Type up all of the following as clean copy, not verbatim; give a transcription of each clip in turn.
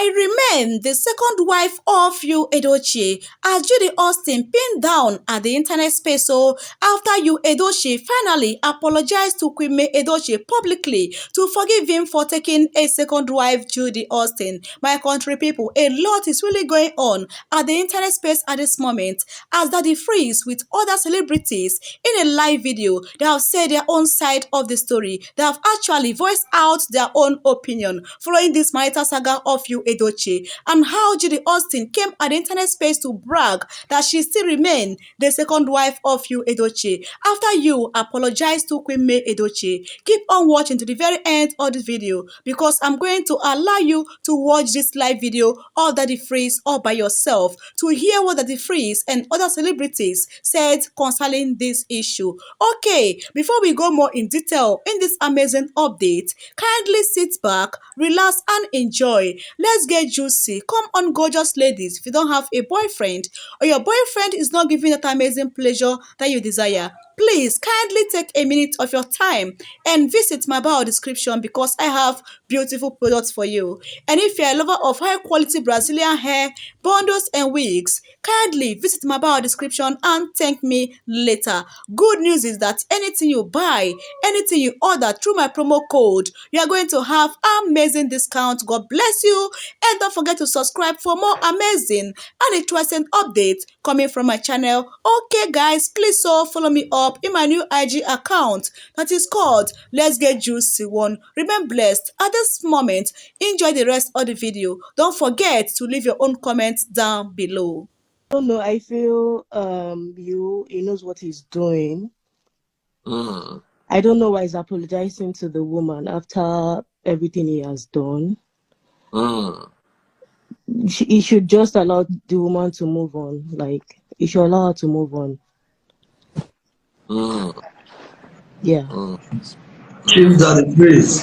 I remain the second wife of YUL Edochie, as Judy Austin pinned down at the internet space after YUL Edochie finally apologized to Queen May Edochie publicly to forgive him for taking a second wife, Judy Austin. My country people, a lot is really going on at the internet space at this moment, as Daddy Freeze with other celebrities in a live video, they have said their own side of the story. They have actually voiced out their own opinion following this marital saga of YUL Edochie, and how Judy Austin came at the internet space to brag that she still remains the second wife of YUL Edochie after YUL apologized to Queen May Edochie. Keep on watching to the very end of this video, because I'm going to allow you to watch this live video of Daddy Freeze all by yourself to hear what Daddy Freeze and other celebrities said concerning this issue. Okay, before we go more in detail in this amazing update, kindly sit back, relax and enjoy. Let's get juicy. Come on, gorgeous ladies. If you don't have a boyfriend or your boyfriend is not giving that amazing pleasure that you desire, please kindly take a minute of your time and visit my bio description, because I have beautiful products for you. And if you're a lover of high quality Brazilian hair, bundles and wigs, kindly visit my bio description and thank me later. Good news is that anything you buy, anything you order through my promo code, you are going to have amazing discount. God bless you, and don't forget to subscribe for more amazing and interesting updates coming from my channel. Okay guys, please follow me up in my new IG account that is called Let's Get Juicy One. Remain blessed at this moment. Enjoy the rest of the video. Don't forget to leave your own comments down below. I don't know. I feel he knows what he's doing. I don't know why he's apologizing to the woman after everything he has done. He should just allow the woman to move on. Like, he should allow her to move on. Yeah. Chief Daddy Freeze.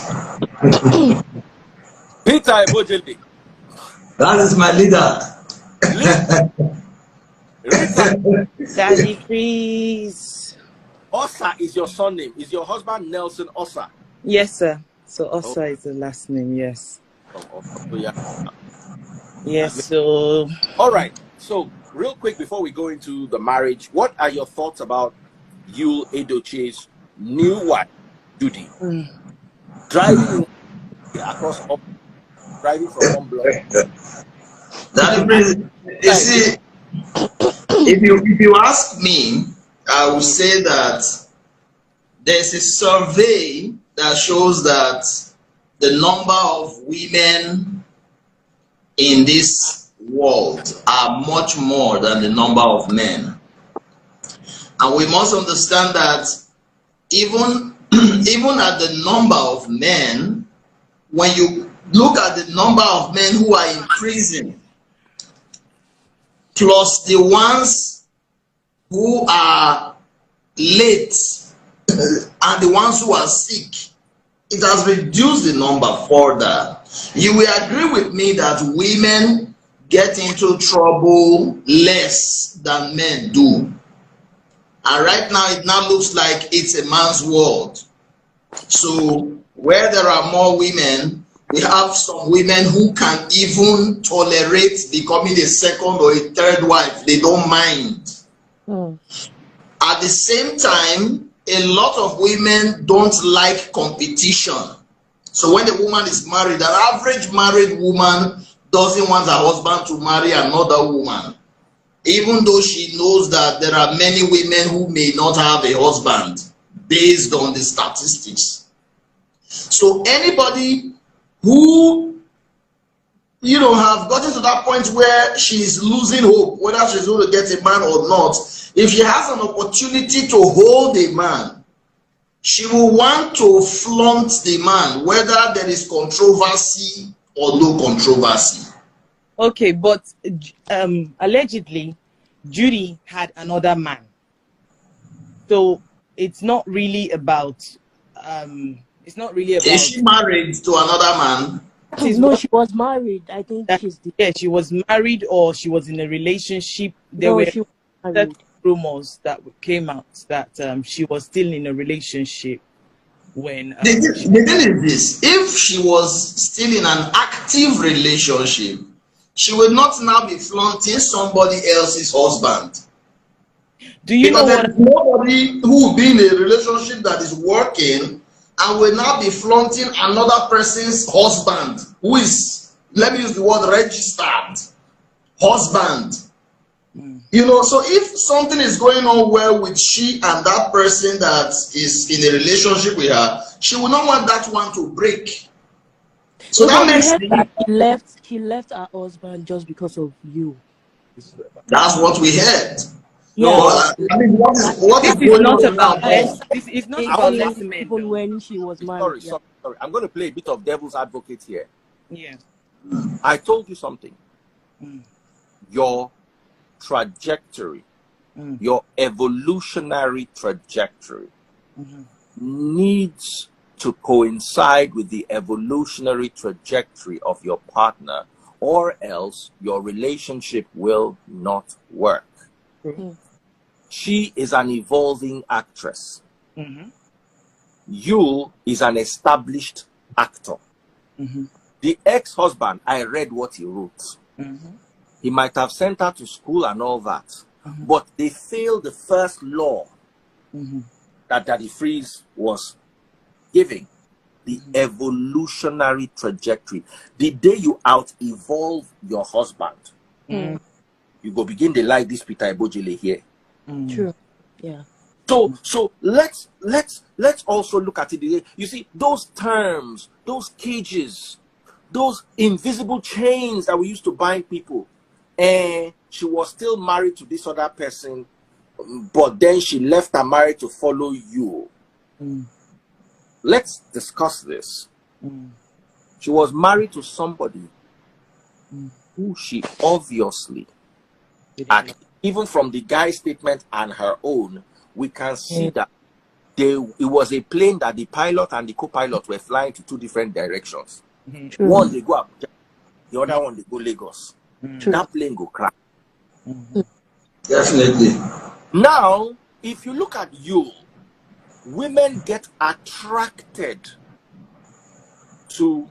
Peter Ebojele. That is my leader. Daddy Freeze. Osa is your surname. Is your husband Nelson Osa? Yes, sir. So Osa is the last name, yes. Yeah. Yes, so... All right. So, real quick before we go into the marriage, what are your thoughts about YUL Edochie's new wife, Judy? Driving across, driving from one block. Daddy Freeze, you see, if you ask me, I would say that there's a survey that shows that the number of women in this world are much more than the number of men. And we must understand that even at the number of men, when you look at the number of men who are in prison, plus the ones who are late and the ones who are sick, it has reduced the number further. You will agree with me that women get into trouble less than men do. And right now, it now looks like it's a man's world. So where there are more women, we have some women who can even tolerate becoming a second or a third wife. They don't mind. At the same time, a lot of women don't like competition. So when a woman is married, an average married woman doesn't want her husband to marry another woman, even though she knows that there are many women who may not have a husband based on the statistics. So anybody who, you know, have gotten to that point where she's losing hope, whether she's going to get a man or not, if she has an opportunity to hold a man, she will want to flaunt the man, whether there is controversy or no controversy. Okay, but allegedly, Judy had another man. So it's not really about Is she married to another man? No, she was married. I think she was married, or she was in a relationship. There were rumors that came out that she was still in a relationship. when the thing is this: if she was still in an active relationship, she would not now be flaunting somebody else's husband. do you know Because what? there is nobody who will be in a relationship that is working and will now be flaunting another person's husband who is, let me use the word, registered husband. You know, so if something is going on well with she and that person that is in a relationship with her, she will not want that one to break. So No, that but we makes heard the, that she left her husband just because of you. that's what we heard. Yeah. No, I mean, what is this is going not on about now? men. This is not about 18 less men, even though. when she was married. Sorry. I'm going to play a bit of devil's advocate here. Yeah. I told you something. Mm. Your trajectory, your evolutionary trajectory needs to coincide with the evolutionary trajectory of your partner, or else your relationship will not work. She is an evolving actress. YUL is an established actor. The ex-husband, I read what he wrote. He might have sent her to school and all that, but they failed the first law that Daddy Freeze was giving, the evolutionary trajectory. The day you out-evolve your husband, you go begin to like this Peter Ebojele here. True. Yeah. So let's also look at it. You see, those terms, those cages, those invisible chains that we used to bind people, and she was still married to this other person, but then she left her marriage to follow you. Let's discuss this. She was married to somebody who she obviously, even from the guy's statement and her own, we can see that it was a plane that the pilot and the co-pilot were flying to two different directions. One they go Abuja, the other one they go Lagos. That plane go crash. Definitely. Now, if you look at you, women get attracted to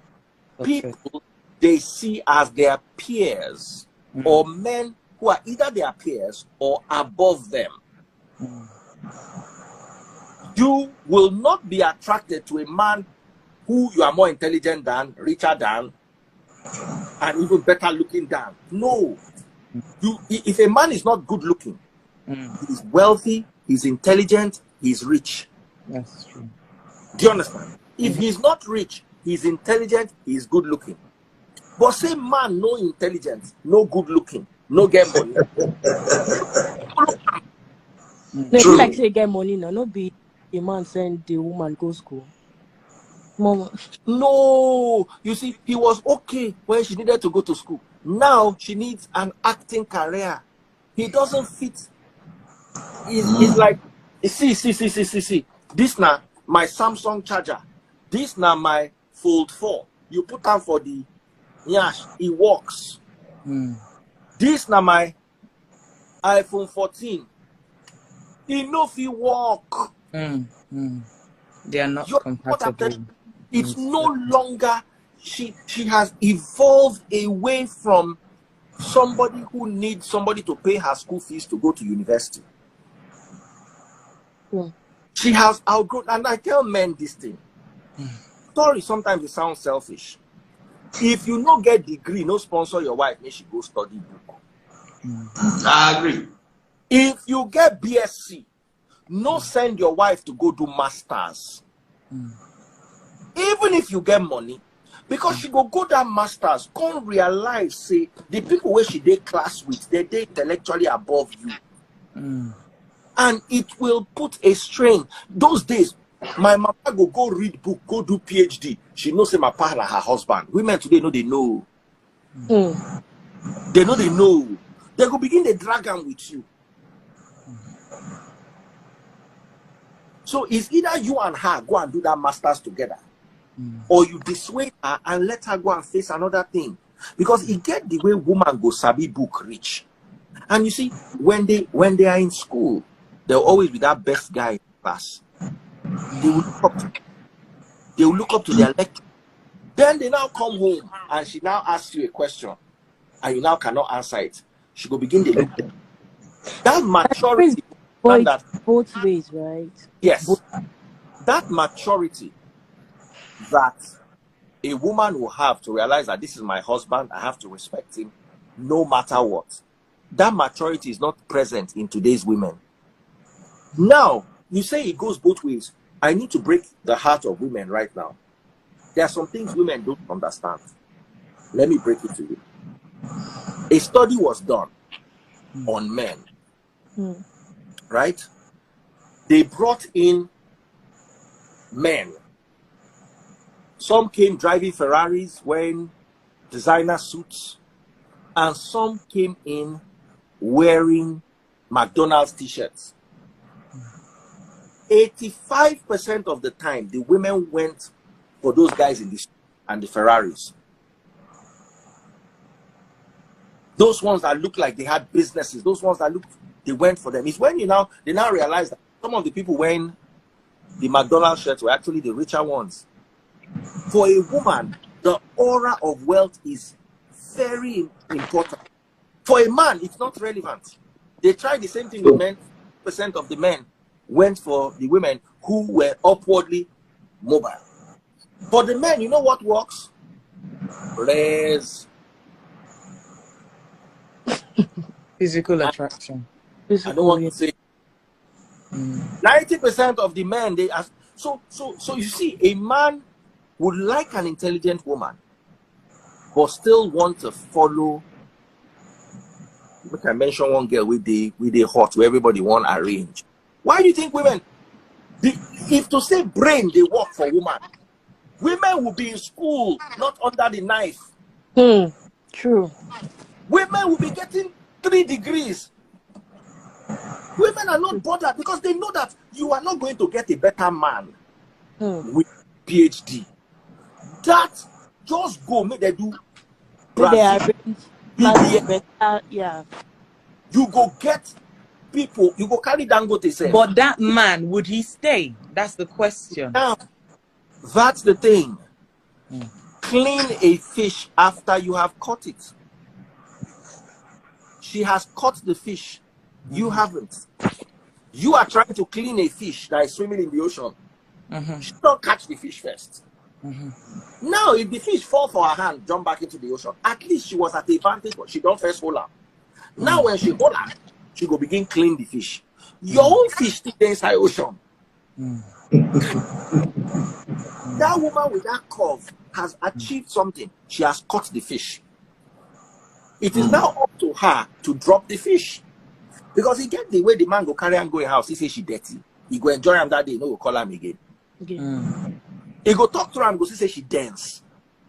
people they see as their peers, or men who are either their peers or above them. You will not be attracted to a man who you are more intelligent than, richer than, and even better looking than. No. If a man is not good looking, he's wealthy, he's intelligent, he's rich. That's true. Do you understand? If he's not rich, he's intelligent, he's good looking. But say man, no intelligence, no good looking, no get money. They feel like say get money now, not be a man send the woman go school. Mama. No, you see, he was okay when she needed to go to school. Now she needs an acting career. He doesn't fit. It's like, see. This now my Samsung charger. This now my Fold 4. You put on for the yash, it works. This now my iPhone 14. It no fit work. They are not compatible. It's no longer, she has evolved away from somebody who needs somebody to pay her school fees to go to university. She has outgrown, and I tell men this thing. Sorry, sometimes it sounds selfish. If you no get degree, no sponsor your wife, make she go study book. I agree. If you get BSc, no send your wife to go do masters. Even if you get money, because she go that masters, can't realize, say, the people where she did class with, they intellectually above you. And it will put a strain. Those days, my mama go read book, go do PhD. She knows say my partner, her husband. Women today know they know. They know. They go begin the dragon with you. So it's either you and her go and do that masters together, or you dissuade her and let her go and face another thing. Because it get the way woman go sabi book rich. And you see, when they are in school, there'll always be that best guy in class. They will talk to. They will look up to their lecturer. Then they now come home and she now asks you a question and you now cannot answer it. She will begin to look. That maturity, But that both ways, right? yes, that maturity that a woman will have to realize that this is my husband, I have to respect him no matter what. That maturity is not present in today's women. Now, you say it goes both ways. I need to break the heart of women right now. There are some things women don't understand. Let me break it to you. A study was done on men, right? They brought in men. Some came driving Ferraris, wearing designer suits, and some came in wearing McDonald's t-shirts. 85% of the time, the women went for those guys in the street and the Ferraris. Those ones that look like they had businesses, those ones that look, they went for them. It's when they now realize that some of the people wearing the McDonald's shirts were actually the richer ones. For a woman, the aura of wealth is very important. For a man, it's not relevant. They tried the same thing with men. Percent of the men went for the women who were upwardly mobile. For the men, you know what works? Raise. Physical attraction. I don't want to say 90% of the men they ask. So you see, a man would like an intelligent woman, but still want to follow. Like I mentioned one girl with the hot where everybody want arrange. Why do you think women? If to say brain they work for women, women will be in school, not under the knife. True. Women will be getting 3 degrees. Women are not bothered because they know that you are not going to get a better man with PhD. That just go make they do. Yeah. You go get people. You go carry Dangote say. But that man, would he stay? That's the question. Now, that's the thing. Clean a fish after you have caught it. She has caught the fish. You haven't. You are trying to clean a fish that is swimming in the ocean. She don't catch the fish first. Now, if the fish fall for her hand, jump back into the ocean, at least she was at the advantage, but she don't first hold her. Now, when she hold her, she go begin clean the fish. Your own fish still inside ocean. That woman with that curve has achieved something. She has caught the fish. It is now up to her to drop the fish. Because he get the way the man go carry and go in house, he say she dirty. He go enjoy him that day, no go call him again. He go talk to her and go say she dance.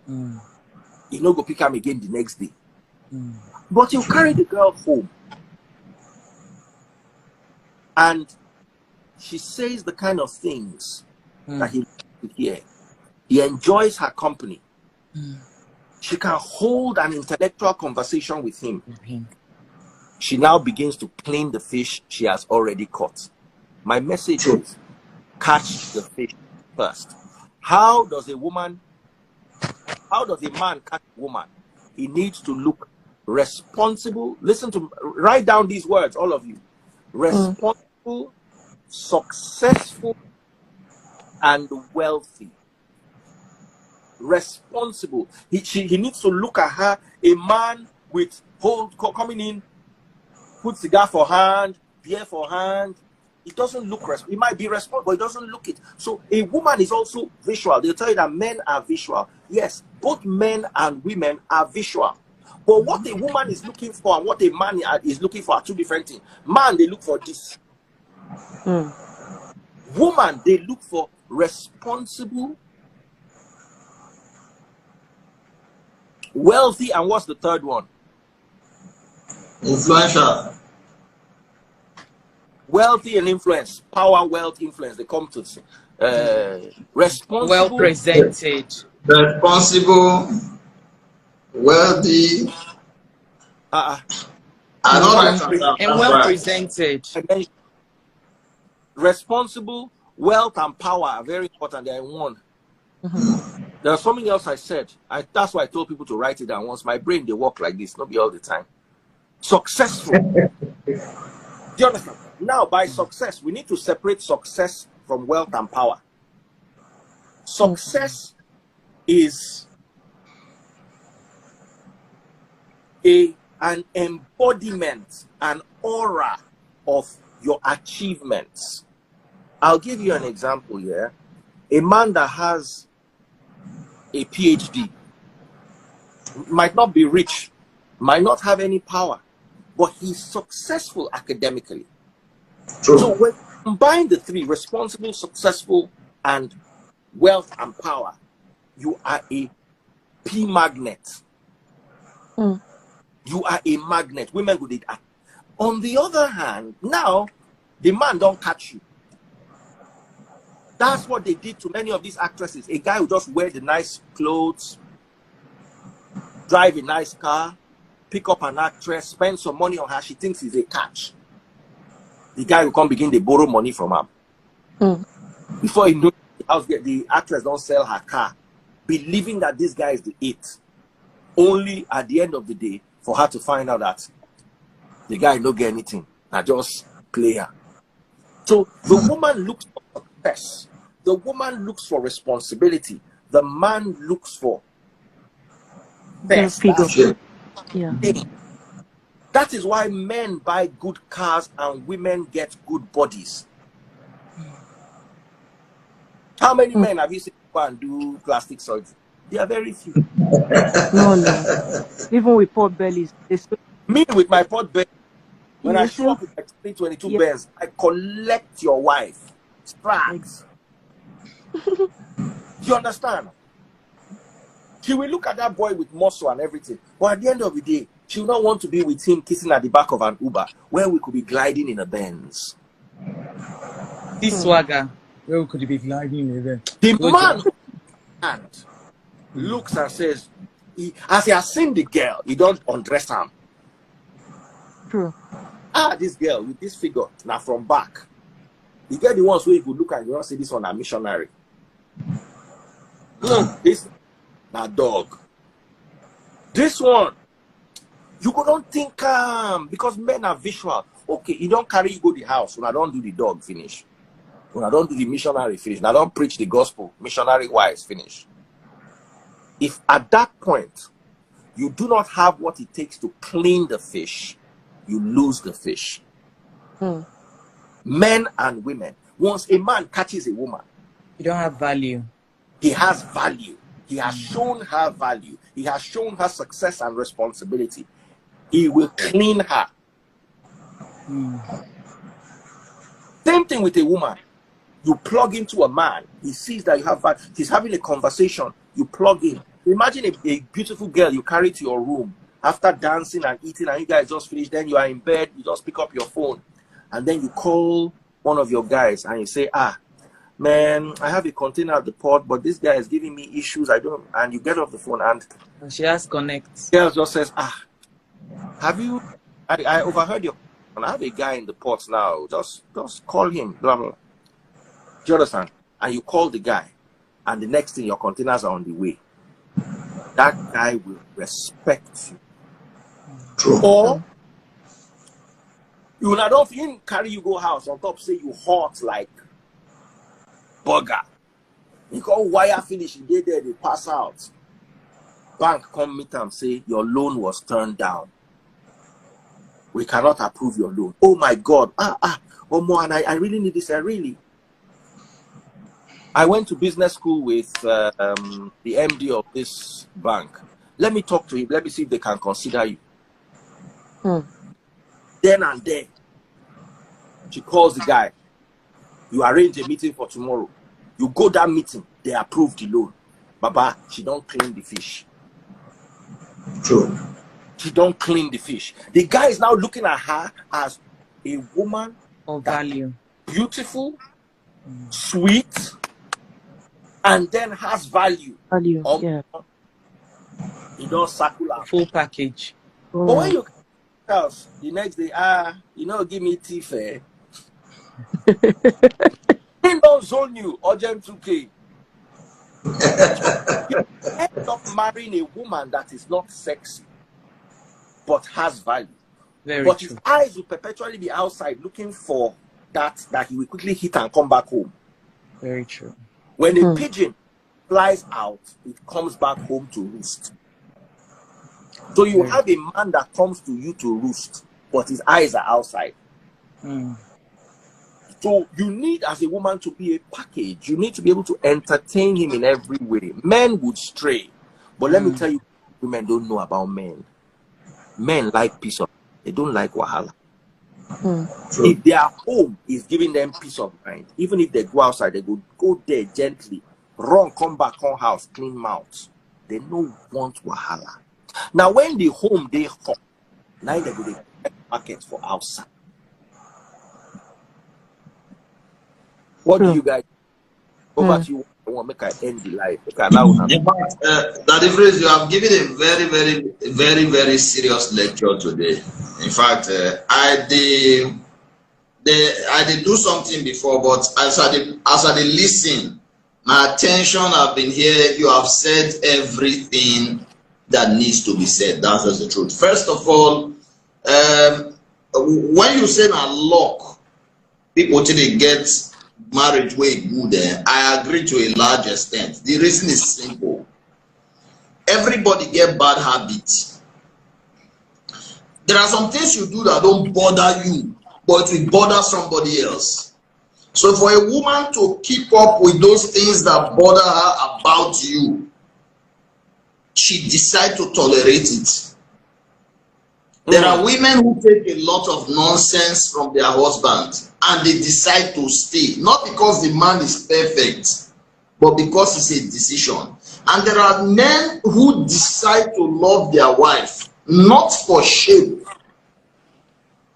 He no go pick him again the next day. But you carry the girl home. And she says the kind of things that he likes to hear. He enjoys her company. She can hold an intellectual conversation with him. She now begins to clean the fish she has already caught. My message is, catch the fish first. How does a man catch a woman? He needs to look responsible. Listen to, write down these words, all of you. Responsible, successful, and wealthy. Responsible. He needs to look at her, a man with coming in, put cigar for hand, beer for hand. It doesn't look he might be responsible, but it doesn't look it. So a woman is also visual. They'll tell you that men are visual. Yes, both men and women are visual. But what a woman is looking for and what a man is looking for are two different things. Man, they look for this. Woman, they look for responsible, wealthy, and what's the third one? Influential. Wealthy and influence. Power, wealth, influence. They come to responsible. Well presented. Responsible, wealthy. And well presented. Responsible, wealth, and power are very important. They are in one. There's something else I said. That's why I told people to write it down once. My brain, they work like this, not be all the time. Successful. Do you understand? Now, by success, we need to separate success from wealth and power. Success is an embodiment, an aura of your achievements. I'll give you an example here. A man that has a PhD might not be rich, might not have any power, but he's successful academically. True. So when you combine the three, responsible, successful, and wealth and power, you are a P magnet. You are a magnet. Women would eat. On the other hand, now the man don't catch you. That's what they did to many of these actresses. A guy who just wear the nice clothes, drive a nice car, pick up an actress, spend some money on her. She thinks he's a catch. The guy will come begin to borrow money from her. Before he knows, the actress don't sell her car, believing that this guy is the it. Only at the end of the day, for her to find out that the guy don't get anything. I just play her. So the woman looks for success. The woman looks for responsibility. The man looks for best. Yeah. That is why men buy good cars and women get good bodies. How many men have you seen go and do plastic surgery? They are very few. No. Even with pot bellies, Me with my pot belly, when I You show up with my 2022 Benz, I collect your wife. Straps. You understand? She will look at that boy with muscle and everything, but at the end of the day, she will not want to be with him kissing at the back of an Uber where we could be gliding in a Benz. This swagger, where we could be gliding in there. The man and looks and says, as he has seen the girl, he don't undress her. True. This girl with this figure, now from back. You get the ones where you could look at, you don't say this one a missionary. This na dog. This one, you go don't think because men are visual. Okay, you don't carry you go the house when I don't do the dog finish. When I don't do the missionary finish. When I don't preach the gospel, missionary wise finish. If at that point you do not have what it takes to clean the fish, you lose the fish. Men and women. Once a man catches a woman, You don't have value. he has value. He has shown her value. He has shown her success and responsibility. He will clean her. Same thing with a woman. You plug into a man. He sees that you have value. He's having a conversation. You plug in. Imagine a beautiful girl you carry to your room after dancing and eating, and you guys just finished. Then you are in bed. You just pick up your phone, and then you call one of your guys and you say, man, I have a container at the port, but this guy is giving me issues. I don't. And you get off the phone and She has connects. girl just says, have you? I overheard your. And I have a guy in the port now. Just call him. Blah blah. Do you understand? And you call the guy, and the next thing your containers are on the way. That guy will respect you. True. Or you not don't even carry you go house on top say you hot like burger. You call wire finish, you get there, they pass out. Bank come meet and say your loan was turned down. We cannot approve your loan. Oh my God. Oh man, I really need this. I went to business school with the MD of this bank. Let me talk to him. Let me see if they can consider you. Then and there, she calls the guy. You arrange a meeting for tomorrow. You go that meeting. They approve the loan. Baba, she don't clean the fish. True. She don't clean the fish. The guy is now looking at her as a woman Of value. beautiful, sweet, and then has value. Value. Yeah. You don't circle out. Full package. But when you come to the house the next day, give me tea fair. He don't zone you, urgent 2K. So you end up marrying a woman that is not sexy, but has value. Very But true. his eyes will perpetually be outside looking for that he will quickly hit and come back home. Very true. When a pigeon flies out, it comes back home to roost. So you have a man that comes to you to roost, but his eyes are outside. So you need, as a woman, to be a package. You need to be able to entertain him in every way. Men would stray. But let me tell you, women don't know about men. Men like peace of mind. They don't like wahala. If their home is giving them peace of mind, even if they go outside, they go there gently, run, come back, come house, clean mouth. They don't want wahala. Now, when the home they hot, now they go to the market for outside. What do you guys? Over to you. I want to make I end the life. In fact, that difference, you have given a very, very, very, very serious lecture today. In fact, I did do something before, but as I did listen, my attention have been here. You have said everything that needs to be said. That's just the truth. First of all, when you say a lock, people today get marriage way good. I agree to a large extent. The reason is simple. Everybody get bad habits. There are some things you do that don't bother you, but it will bother somebody else. So for a woman to keep up with those things that bother her about you, she decides to tolerate it. There are women who take a lot of nonsense from their husband and they decide to stay, not because the man is perfect, but because it's a decision. And there are men who decide to love their wife, not for shame.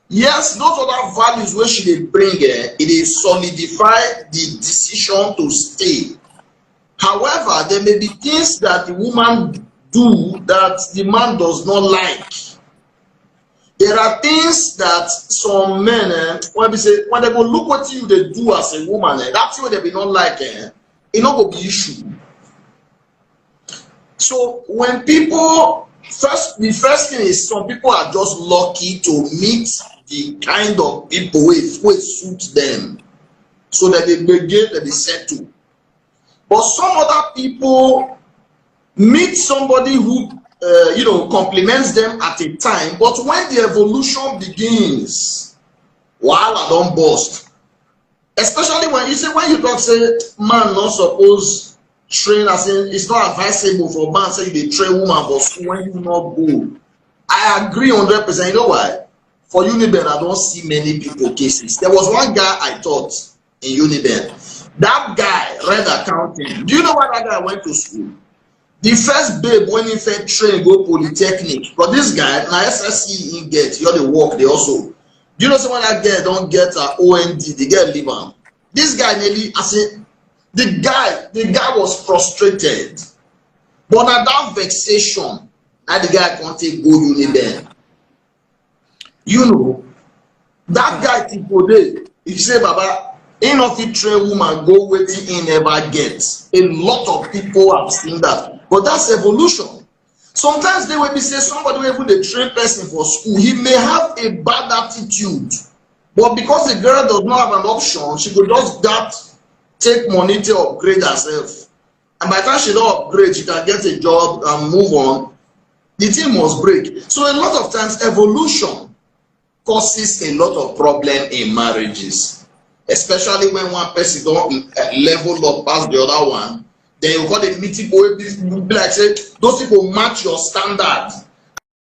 Yes, those other values where she dey bring, it is solidify the decision to stay. However, there may be things that the woman do that the man does not like. There are things that some men, when they go look what you they do as a woman, that's what they be not like. It not go be issue. So when people the first thing is some people are just lucky to meet the kind of people who suit them, so that they begin to be settled. But some other people meet somebody who compliments them at a time, but when the evolution begins, wahala don burst. Especially when you talk say man not suppose train, as in it's not advisable for man say you dey train woman for school when you not go. I agree 100%. You know why? For Uniben, I don't see many people cases. There was one guy I taught in Uniben. That guy read accounting. Do you know why that guy went to school? The first babe when he fed train go polytechnic, but this guy na SSC he get, you the work they also. Do you know someone that girl don't get a OND, the girl leave am. This guy nearly, I say, the guy was frustrated, but na that vexation that the guy can't take go Uniben. You know, that guy tipo dey, if you say Baba, he no fit train woman go wetin he never gets. A lot of people have seen that, but that's evolution. Sometimes they will be say somebody will even dey train person for school, he may have a bad attitude, but because the girl does not have an option, she could just take money to upgrade herself, and by the time she don't upgrade, she can get a job and move on. The thing must break. So a lot of times evolution causes a lot of problem in marriages, especially when one person don't level up past the other one. Then you got a meeting boy, be like say those people match your standard.